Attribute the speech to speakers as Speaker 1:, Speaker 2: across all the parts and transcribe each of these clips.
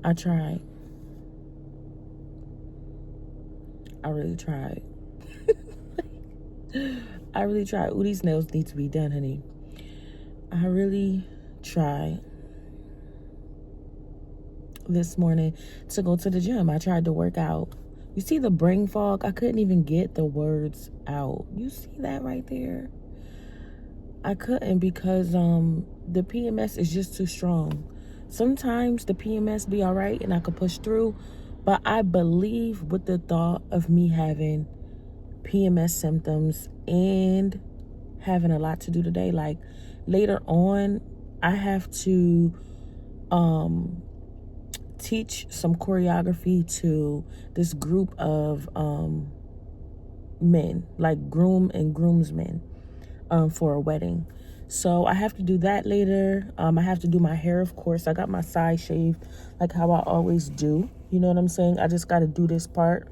Speaker 1: I tried. I really tried. I really tried. Ooh, these nails need to be done, honey. I really tried this morning to go to the gym. I tried to work out. You see the brain fog? I couldn't even get the words out. You see that right there? I couldn't because the PMS is just too strong. Sometimes the PMS be all right and I could push through, but I believe with the thought of me having PMS symptoms and having a lot to do today, like later on, I have to teach some choreography to this group of men, like groom and groomsmen, for a wedding. So I have to do that later. I have to do my hair, of course. I got my side shaved like how I always do. You know what I'm saying? I just got to do this part.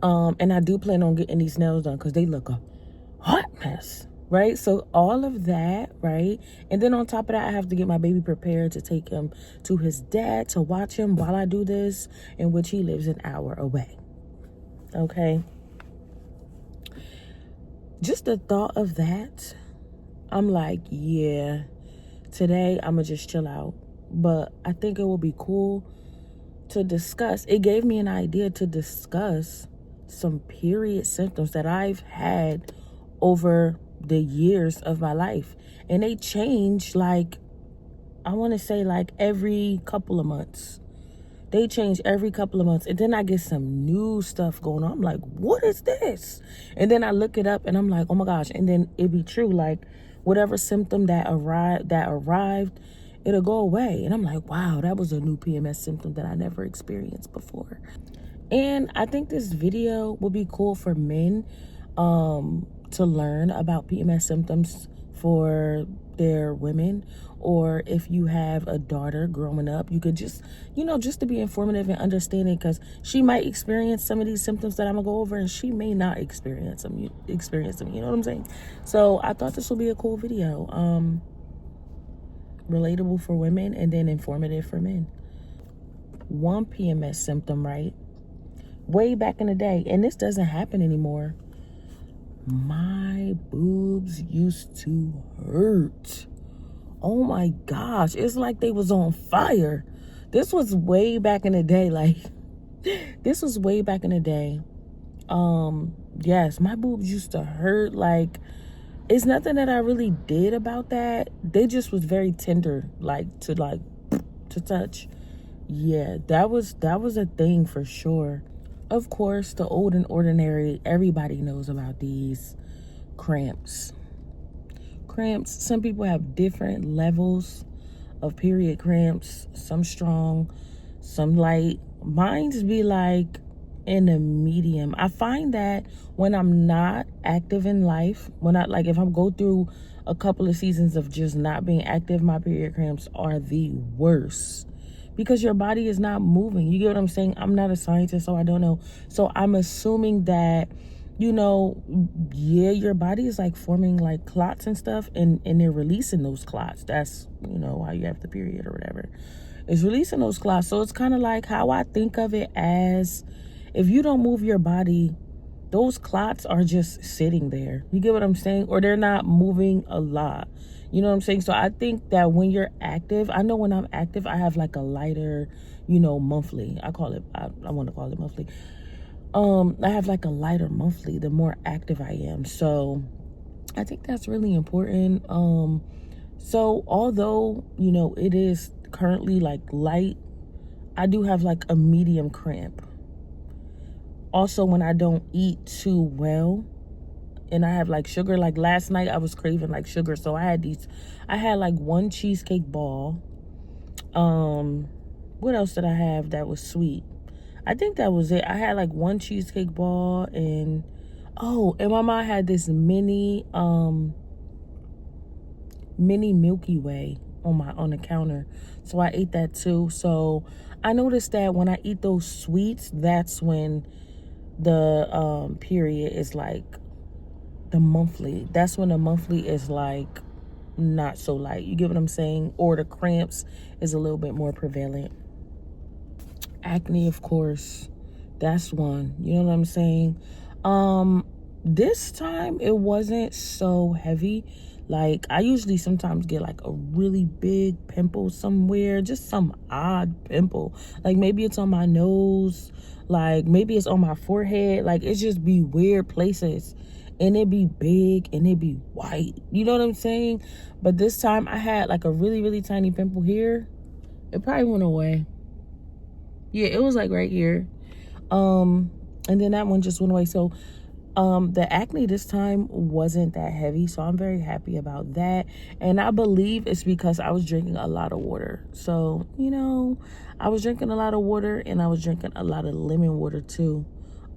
Speaker 1: And I do plan on getting these nails done because they look a hot mess, right? So all of that, right? And then on top of that, I have to get my baby prepared to take him to his dad to watch him while I do this, in which he lives an hour away. Okay? Just the thought of that, I'm like, yeah, today I'm going to just chill out. But I think it will be cool to discuss. It gave me an idea to discuss some period symptoms that I've had over the years of my life. And they change, like, I want to say like every couple of months. They change every couple of months. And then I get some new stuff going on. I'm like, what is this? And then I look it up and I'm like, oh my gosh. And then it be true. Like whatever symptom that arrived, it'll go away. And I'm like, wow, that was a new PMS symptom that I never experienced before. And I think this video will be cool for men to learn about PMS symptoms for their women, or if you have a daughter growing up, you could just, just to be informative and understanding, because she might experience some of these symptoms that I'm gonna go over and she may not experience them, you know what I'm saying? So I thought this would be a cool video, relatable for women and then informative for men. One PMS symptom, right? Way back in the day, and this doesn't happen anymore, my boobs used to hurt. Oh my gosh, it's like they was on fire. This was way back in the day. Yes, my boobs used to hurt. Like, it's nothing that I really did about that. They just was very tender, to touch. Yeah, that was a thing for sure. Of course, the old and ordinary, everybody knows about these cramps. Some people have different levels of period cramps. Some strong, some light. Mine's be like in a medium. I find that when I'm not active in life, if I'm go through a couple of seasons of just not being active, my period cramps are the worst. Because your body is not moving. You get what I'm saying? I'm not a scientist, so I don't know. So I'm assuming that, your body is like forming like clots and stuff, and they're releasing those clots. That's, why you have the period or whatever. It's releasing those clots. So it's kind of like how I think of it as, if you don't move your body, those clots are just sitting there. You get what I'm saying? Or they're not moving a lot. You know what I'm saying? So I think that when you're active, I know when I'm active, I have like a lighter, monthly. I want to call it monthly. I have like a lighter monthly the more active I am. So I think that's really important. So although, it is currently like light, I do have like a medium cramp. Also, when I don't eat too well, and I have like sugar, like last night I was craving like sugar, so I had like one cheesecake ball. What else did I have that was sweet? I think that was it. I had like one cheesecake ball, and my mom had this mini Milky Way on the counter, so I ate that too. So I noticed that when I eat those sweets, that's when the period is like that's when the monthly is like not so light. You get what I'm saying? Or the cramps is a little bit more prevalent. Acne, of course. That's one. You know what I'm saying? This time it wasn't so heavy. Like, I usually sometimes get like a really big pimple somewhere, just some odd pimple. Like, maybe it's on my nose, like maybe it's on my forehead. Like, it just be weird places, and it be big and it be white. You know what I'm saying? But this time I had like a really, really tiny pimple here. It probably went away. Yeah, it was like right here. And then that one just went away. So the acne this time wasn't that heavy, so I'm very happy about that. And I believe it's because I was drinking a lot of water. So, you know, I was drinking a lot of water, and I was drinking a lot of lemon water too.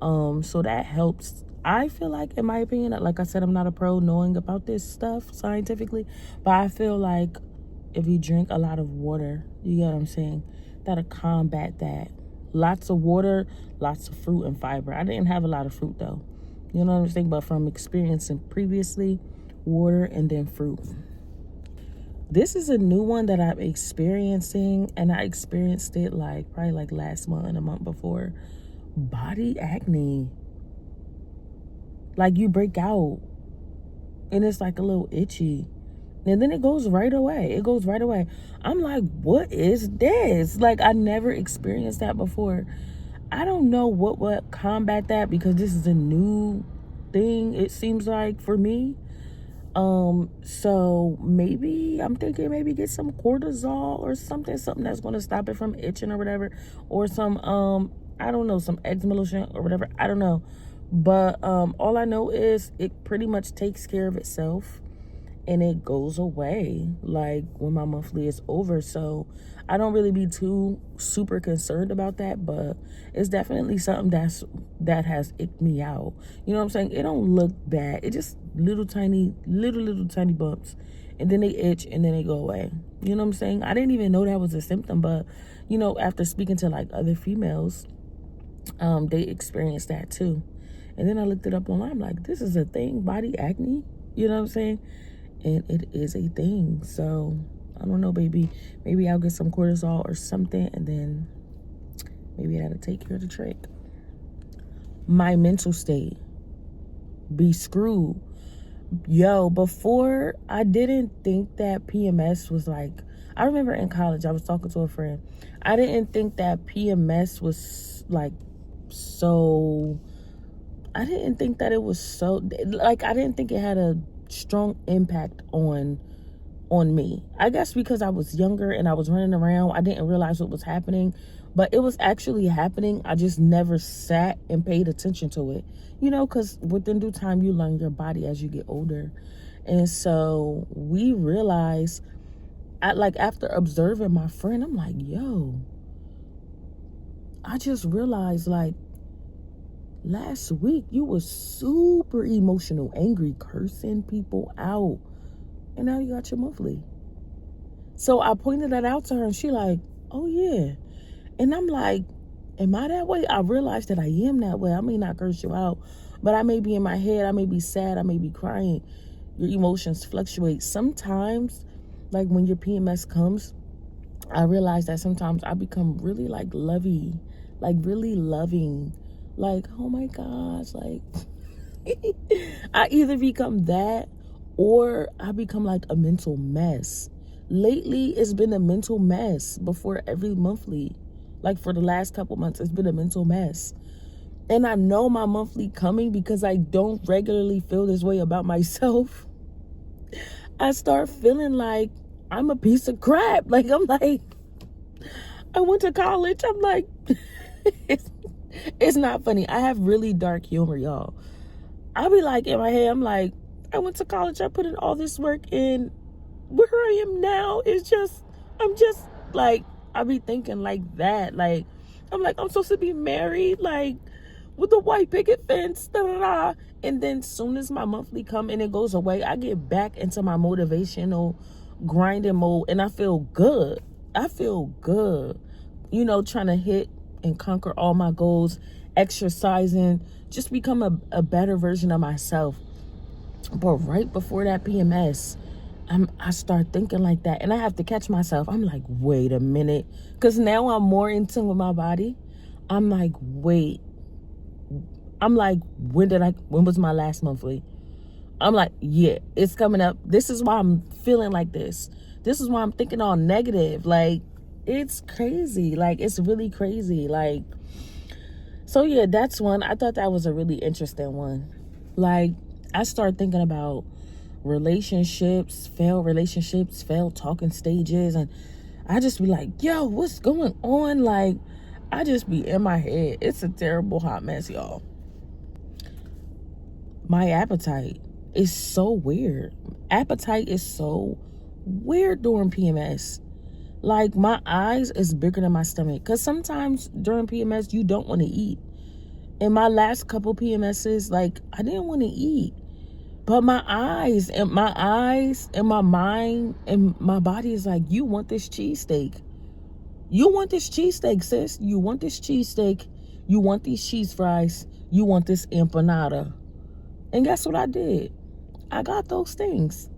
Speaker 1: So that helps. I feel like, in my opinion, like I said, I'm not a pro knowing about this stuff scientifically, but I feel like if you drink a lot of water, you get what I'm saying, that'll combat that. Lots of water, lots of fruit and fiber. I didn't have a lot of fruit though. You know what I'm saying? But from experiencing previously, water and then fruit. This is a new one that I'm experiencing, and I experienced it like probably like last month and a month before. Body acne. Like, you break out and it's like a little itchy. And then it goes right away. It goes right away. I'm like, what is this? Like, I never experienced that before. I don't know what would combat that, because this is a new thing, it seems like, for me. So maybe I'm thinking maybe get some cortisol or something that's going to stop it from itching or whatever, or some I don't know, some eczema lotion or whatever. I don't know. But all I know is it pretty much takes care of itself, and it goes away like when my monthly is over. So I don't really be too super concerned about that, but it's definitely something that has icked me out. You know what I'm saying? It don't look bad. It just little tiny bumps, and then they itch and then they go away. You know what I'm saying? I didn't even know that was a symptom, but you know, after speaking to like other females, they experienced that too. And then I looked it up online. I'm like, this is a thing, body acne. You know what I'm saying? And it is a thing. So I don't know, baby. Maybe I'll get some cortisol or something, and then maybe that'll take care of the trick. My mental state be screwed. Yo, before, I didn't think that PMS was like, I remember in college I was talking to a friend. I didn't think that PMS was like so, I didn't think that it was so, like, I didn't think it had a strong impact on me. I guess because I was younger and I was running around, I didn't realize what was happening, but it was actually happening. I just never sat and paid attention to it, you know, because within due time you learn your body as you get older. And so we realized, after observing my friend, I'm like, yo, I just realized, like, last week you was super emotional, angry, cursing people out, and now you got your monthly. So I pointed that out to her, and she like, oh yeah. And I'm like, am I that way? I realized that I am that way. I may not curse you out, but I may be in my head, I may be sad, I may be crying. Your emotions fluctuate. Sometimes, like when your PMS comes, I realize that sometimes I become really like lovey, like really loving, like, oh my gosh, like I either become that, or I become like a mental mess. Lately, it's been a mental mess before every monthly. Like, for the last couple months, it's been a mental mess. And I know my monthly coming because I don't regularly feel this way about myself. I start feeling like I'm a piece of crap. Like, I'm like, I went to college. I'm like, it's not funny. I have really dark humor, y'all. I'll be like, in my head, I'm like, I went to college. I put in all this work, and where I am now is just, I'm just like, I be thinking like that. Like, I'm like, I'm supposed to be married, like, with a white picket fence, da da da. And then soon as my monthly come and it goes away, I get back into my motivational grinding mode, and I feel good. I feel good, you know, trying to hit and conquer all my goals, exercising, just become a better version of myself. But right before that PMS, I start thinking like that, and I have to catch myself. I'm like, wait a minute, because now I'm more in tune with my body. I'm like, wait. I'm like, when was my last monthly? I'm like, yeah, it's coming up. This is why I'm feeling like this. This is why I'm thinking all negative. Like, it's crazy. Like, it's really crazy. Like, so yeah, that's one. I thought that was a really interesting one. Like, I start thinking about relationships, failed talking stages, and I just be like, yo, what's going on? Like, I just be in my head. It's a terrible hot mess, y'all. My appetite is so weird. Appetite is so weird during PMS. Like, my eyes is bigger than my stomach, because sometimes during PMS you don't want to eat. In my last couple PMSs, like, I didn't want to eat, but my eyes and my mind and my body is like, you want this cheesesteak. You want this cheesesteak, sis. You want this cheesesteak. You want these cheese fries. You want this empanada. And guess what I did? I got those things.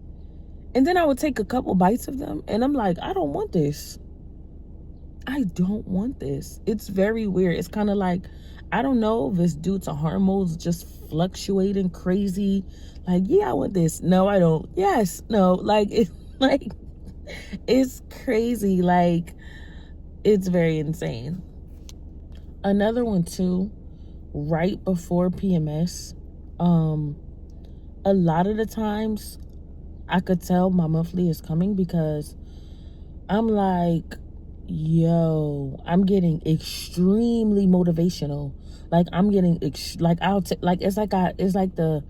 Speaker 1: And then I would take a couple bites of them, and I'm like, I don't want this. I don't want this. It's very weird. It's kind of like, I don't know if it's due to hormones just fluctuating crazy. Like, yeah, I want this. No, I don't. Yes, no. Like, it's like, it's crazy. Like, it's very insane. Another one too, right before PMS, a lot of the times I could tell my monthly is coming, because I'm like, yo, I'm getting extremely motivational. Like, I'm getting like, it's like the,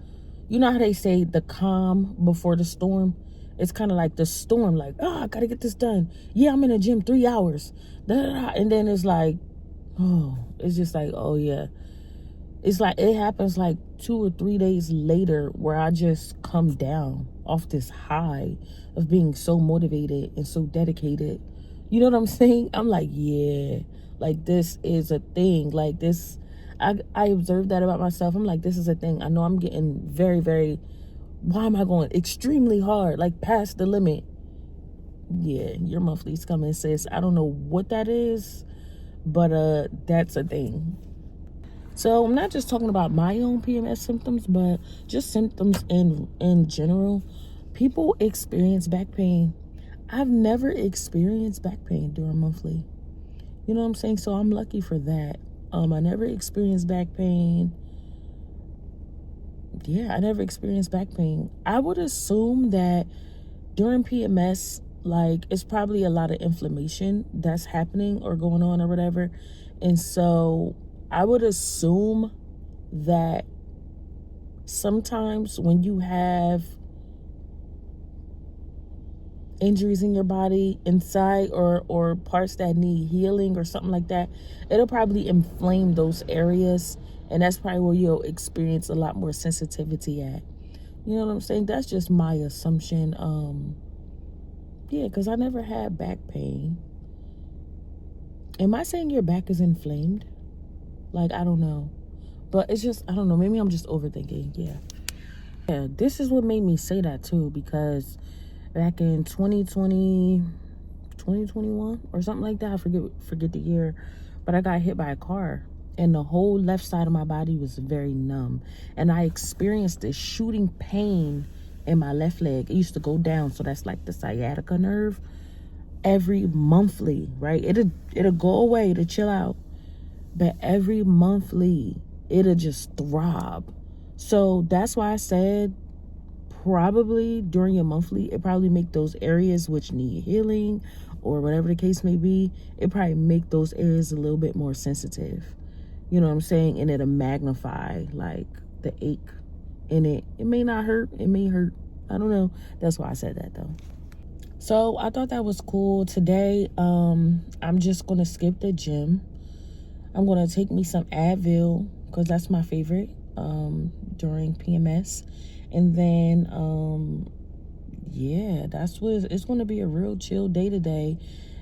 Speaker 1: you know how they say the calm before the storm? It's kind of like the storm, like, oh, I gotta get this done. Yeah, I'm in the gym 3 hours. Da, da, da. And then it's like, oh, it's just like, oh yeah. It's like, it happens like 2 or 3 days later where I just come down off this high of being so motivated and so dedicated. You know what I'm saying? I'm like, yeah, like, this is a thing. Like, this, I observed that about myself. I'm like, this is a thing. I know I'm getting very, very, why am I going extremely hard, like past the limit? Yeah, your monthly's coming, sis. I don't know what that is, but that's a thing. So I'm not just talking about my own PMS symptoms, but just symptoms in general. People experience back pain. I've never experienced back pain during monthly. You know what I'm saying? So I'm lucky for that. I never experienced back pain. Yeah, I never experienced back pain. I would assume that during PMS, like, it's probably a lot of inflammation that's happening or going on or whatever. And so I would assume that sometimes when you have injuries in your body inside, or parts that need healing or something like that, it'll probably inflame those areas, and that's probably where you'll experience a lot more sensitivity at. You know what I'm saying? That's just my assumption. Yeah, because I never had back pain. Am I saying your back is inflamed? Like, I don't know. But it's just, I don't know. Maybe I'm just overthinking. Yeah, this is what made me say that too, because back in 2021 or something like that, I forget the year, but I got hit by a car, and the whole left side of my body was very numb, and I experienced this shooting pain in my left leg. It used to go down, so that's like the sciatica nerve, every monthly, right? It'll go away to chill out, but every monthly it'll just throb. So that's why I said, probably during your monthly, it probably make those areas which need healing or whatever the case may be, it probably make those areas a little bit more sensitive. You know what I'm saying? And it'll magnify, like, the ache in it. It may not hurt. It may hurt. I don't know. That's why I said that, though. So I thought that was cool. Today, I'm just going to skip the gym. I'm going to take me some Advil, because that's my favorite during PMS. And then, yeah, that's what it's going to be, a real chill day today.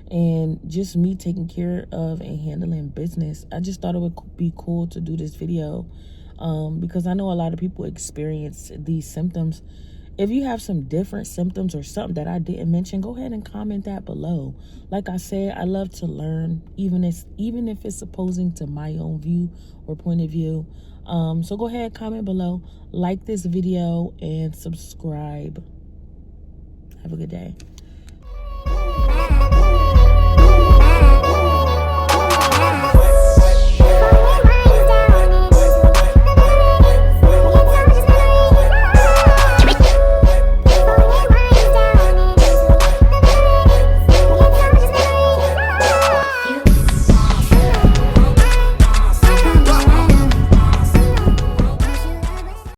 Speaker 1: And just me taking care of and handling business. I just thought it would be cool to do this video, because I know a lot of people experience these symptoms. If you have some different symptoms or something that I didn't mention, go ahead and comment that below. Like I said, I love to learn, even if it's opposing to my own view or point of view. So go ahead, comment below, like this video, and subscribe. Have a good day.